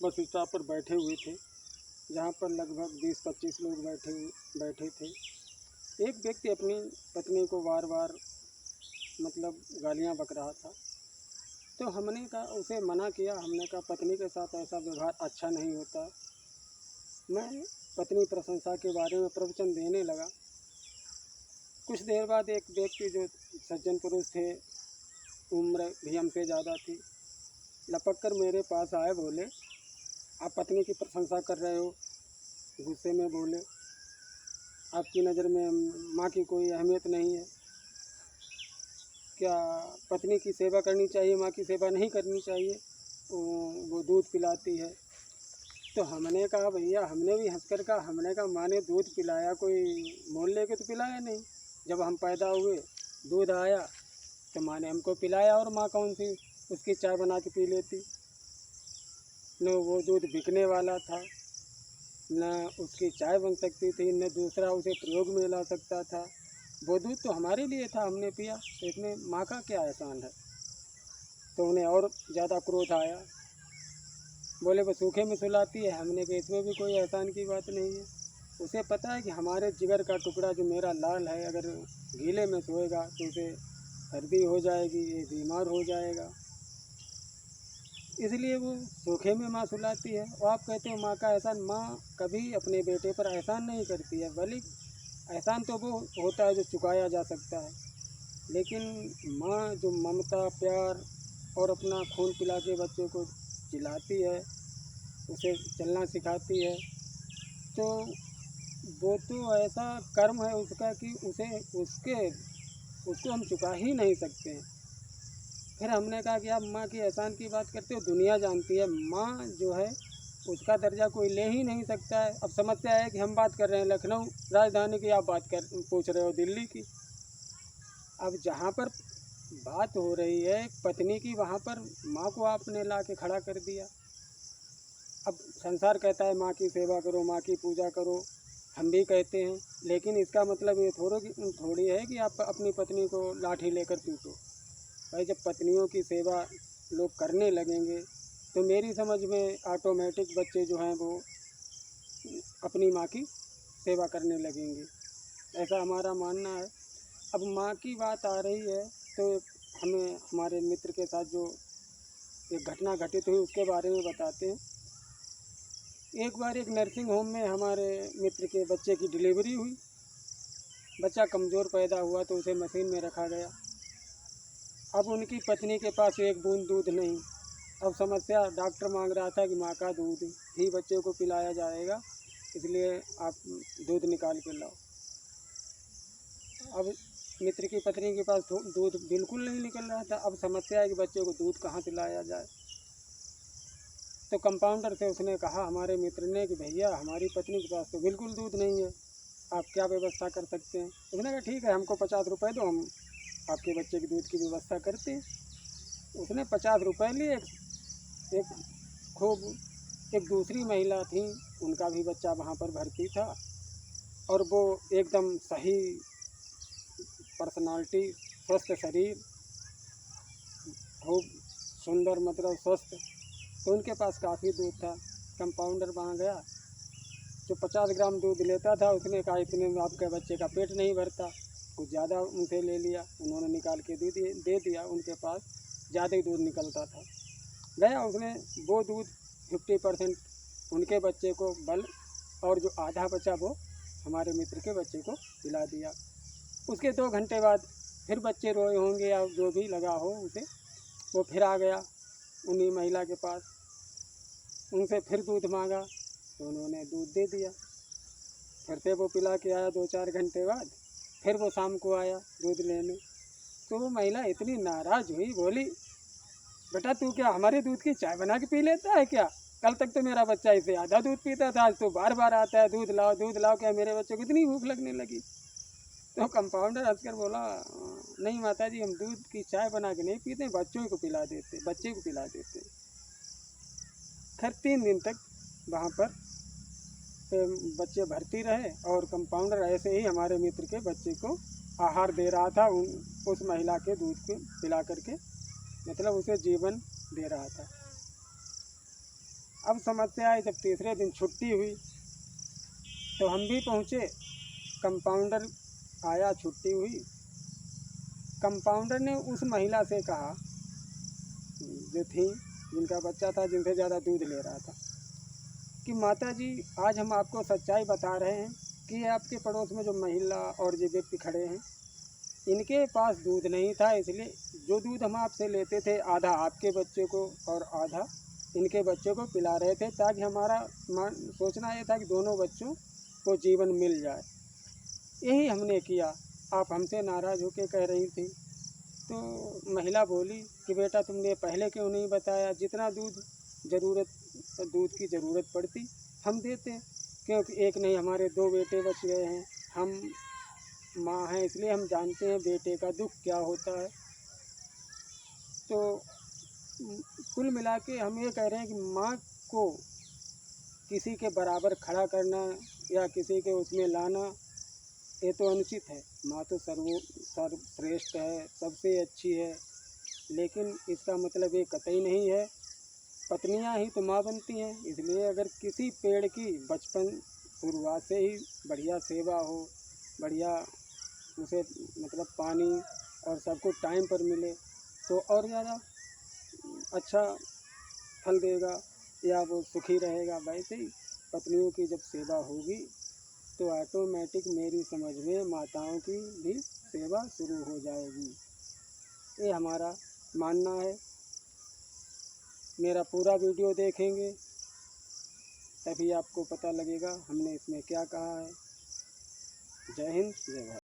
Bus stop पर बैठे हुए थे, जहाँ पर लगभग 20-25 लोग बैठे थे। एक व्यक्ति अपनी पत्नी को बार बार मतलब गालियाँ बक रहा था। तो हमने कहा, उसे मना किया। हमने कहा पत्नी के साथ ऐसा व्यवहार अच्छा नहीं होता। मैं पत्नी प्रशंसा के बारे में प्रवचन देने लगा। कुछ देर बाद एक व्यक्ति जो सज्जन पुरुष थे, उम्र भी हमसे ज़्यादा थी, लपक कर मेरे पास आए। बोले, आप पत्नी की प्रशंसा कर रहे हो। गुस्से में बोले, आपकी नज़र में माँ की कोई अहमियत नहीं है क्या? पत्नी की सेवा करनी चाहिए, माँ की सेवा नहीं करनी चाहिए। वो दूध पिलाती है। तो हमने कहा, भैया, हमने भी हंसकर कहा, हमने कहा माँ ने दूध पिलाया, कोई मोल लेके तो पिलाया नहीं। जब हम पैदा हुए दूध आया तो माँ ने हमको पिलाया, और माँ कौन सी उसकी चाय बना के पी लेती। न वो दूध बिकने वाला था, न उसकी चाय बन सकती थी, न दूसरा उसे प्रयोग में ला सकता था। वो दूध तो हमारे लिए था, हमने पिया, तो इसमें माँ का क्या एहसान है? तो उन्हें और ज़्यादा क्रोध आया। बोले, वो सूखे में सुलाती है। हमने कहा इसमें भी कोई एहसान की बात नहीं है। उसे पता है कि हमारे जिगर का टुकड़ा जो मेरा लाल है, अगर गीले में सोएगा तो उसे सर्दी हो जाएगी, ये बीमार हो जाएगा, इसलिए वो सूखे में माँ सुलाती है। और आप कहते हो माँ का एहसान। माँ कभी अपने बेटे पर एहसान नहीं करती है, बल्कि एहसान तो वो होता है जो चुकाया जा सकता है, लेकिन माँ जो ममता, प्यार और अपना खून पिला के बच्चे को जिलाती है, उसे चलना सिखाती है, तो वो तो ऐसा कर्म है उसका कि उसको हम चुका ही नहीं सकते हैं। फिर हमने कहा कि आप माँ की एहसान की बात करते हो, दुनिया जानती है माँ जो है उसका दर्जा कोई ले ही नहीं सकता है। अब समस्या है कि हम बात कर रहे हैं लखनऊ राजधानी की, आप पूछ रहे हो दिल्ली की। अब जहाँ पर बात हो रही है पत्नी की, वहाँ पर माँ को आपने ला के खड़ा कर दिया। अब संसार कहता है माँ की सेवा करो, माँ की पूजा करो, हम भी कहते हैं, लेकिन इसका मतलब ये थोड़ी है कि आप अपनी पत्नी को लाठी लेकर पीटो। भाई, जब पत्नियों की सेवा लोग करने लगेंगे तो मेरी समझ में ऑटोमेटिक बच्चे जो हैं वो अपनी माँ की सेवा करने लगेंगे, ऐसा हमारा मानना है। अब माँ की बात आ रही है तो हमें हमारे मित्र के साथ जो एक घटना घटित हुई उसके बारे में बताते हैं। एक बार एक नर्सिंग होम में हमारे मित्र के बच्चे की डिलीवरी हुई। बच्चा कमज़ोर पैदा हुआ तो उसे मशीन में रखा गया। अब उनकी पत्नी के पास एक बूंद दूध नहीं। अब समस्या, डॉक्टर मांग रहा था कि माँ का दूध ही बच्चे को पिलाया जाएगा, इसलिए आप दूध निकाल के लाओ। अब मित्र की पत्नी के पास दूध बिल्कुल नहीं निकल रहा था। अब समस्या है कि बच्चे को दूध कहाँ से लाया जाए। तो कंपाउंडर से उसने कहा, हमारे मित्र ने, कि भैया हमारी पत्नी के पास तो बिल्कुल दूध नहीं है, आप क्या व्यवस्था कर सकते हैं? उसने कहा, ठीक है, हमको 50 रुपये दो, हम आपके बच्चे के दूध की व्यवस्था करते हैं। उसने 50 रुपये लिए। एक खूब एक दूसरी महिला थी, उनका भी बच्चा वहाँ पर भर्ती था, और वो एकदम सही पर्सनालिटी, स्वस्थ शरीर, खूब सुंदर, मतलब स्वस्थ, तो उनके पास काफ़ी दूध था। कंपाउंडर वहाँ गया, जो 50 ग्राम दूध लेता था उसने कहा, इतने में आपके बच्चे का पेट नहीं भरता, कुछ ज़्यादा उनसे ले लिया। उन्होंने निकाल के दे दिया, उनके पास ज़्यादा ही दूध निकलता था। गया, उसने वो दूध 50% उनके बच्चे को बल, और जो आधा बचा वो हमारे मित्र के बच्चे को पिला दिया। उसके 2 घंटे बाद फिर बच्चे रोए होंगे या जो भी लगा हो उसे, वो फिर आ गया उन्हीं महिला के पास, उनसे फिर दूध मांगा तो उन्होंने दूध दे दिया। फिर से वो पिला के आया 2-4 घंटे बाद, फिर वो शाम को आया दूध लेने। तो वो महिला इतनी नाराज़ हुई, बोली, बेटा तू क्या हमारे दूध की चाय बना के पी लेता है क्या? कल तक तो मेरा बच्चा इसे आधा दूध पीता था, आज तो बार बार आता है दूध लाओ, क्या मेरे बच्चे को इतनी भूख लगने लगी? तो कंपाउंडर हंसकर बोला, नहीं माता जी, हम दूध की चाय बना के नहीं पीते, बच्चे को पिला देते। खैर 3 दिन तक वहाँ पर बच्चे भर्ती रहे, और कंपाउंडर ऐसे ही हमारे मित्र के बच्चे को आहार दे रहा था, उस महिला के दूध को पिला करके, मतलब उसे जीवन दे रहा था। अब समस्या है, जब तीसरे दिन छुट्टी हुई तो हम भी पहुँचे। कंपाउंडर आया, छुट्टी हुई। कंपाउंडर ने उस महिला से कहा, जो थी, जिनका बच्चा था, जिनसे ज़्यादा दूध ले रहा था, कि माता जी, आज हम आपको सच्चाई बता रहे हैं कि ये आपके पड़ोस में जो महिला और जो व्यक्ति खड़े हैं, इनके पास दूध नहीं था, इसलिए जो दूध हम आपसे लेते थे, आधा आपके बच्चे को और आधा इनके बच्चे को पिला रहे थे, ताकि हमारा सोचना ये था कि दोनों बच्चों को जीवन मिल जाए। यही हमने किया। आप हमसे नाराज़ होकर कह रही थी। तो महिला बोली कि बेटा, तुमने पहले क्यों नहीं बताया? जितना दूध की ज़रूरत पड़ती हम देते, क्योंकि एक नहीं, हमारे 2 बेटे बच गए हैं। हम माँ हैं, इसलिए हम जानते हैं बेटे का दुख क्या होता है। तो कुल मिला के हम ये कह रहे हैं कि माँ को किसी के बराबर खड़ा करना या किसी के उसमें लाना, ये तो अनुचित है। माँ तो सर्वश्रेष्ठ है, सबसे अच्छी है, लेकिन इसका मतलब ये कतई नहीं है पत्नियाँ ही तो माँ बनती हैं। इसलिए अगर किसी पेड़ की बचपन शुरुआत से ही बढ़िया सेवा हो, बढ़िया उसे मतलब पानी और सब कुछ टाइम पर मिले, तो और ज़्यादा अच्छा फल देगा या वो सुखी रहेगा। वैसे ही पत्नियों की जब सेवा होगी तो ऑटोमेटिक मेरी समझ में माताओं की भी सेवा शुरू हो जाएगी। ये हमारा मानना है। मेरा पूरा वीडियो देखेंगे तभी आपको पता लगेगा हमने इसमें क्या कहा है। जय हिंद, जय भारत।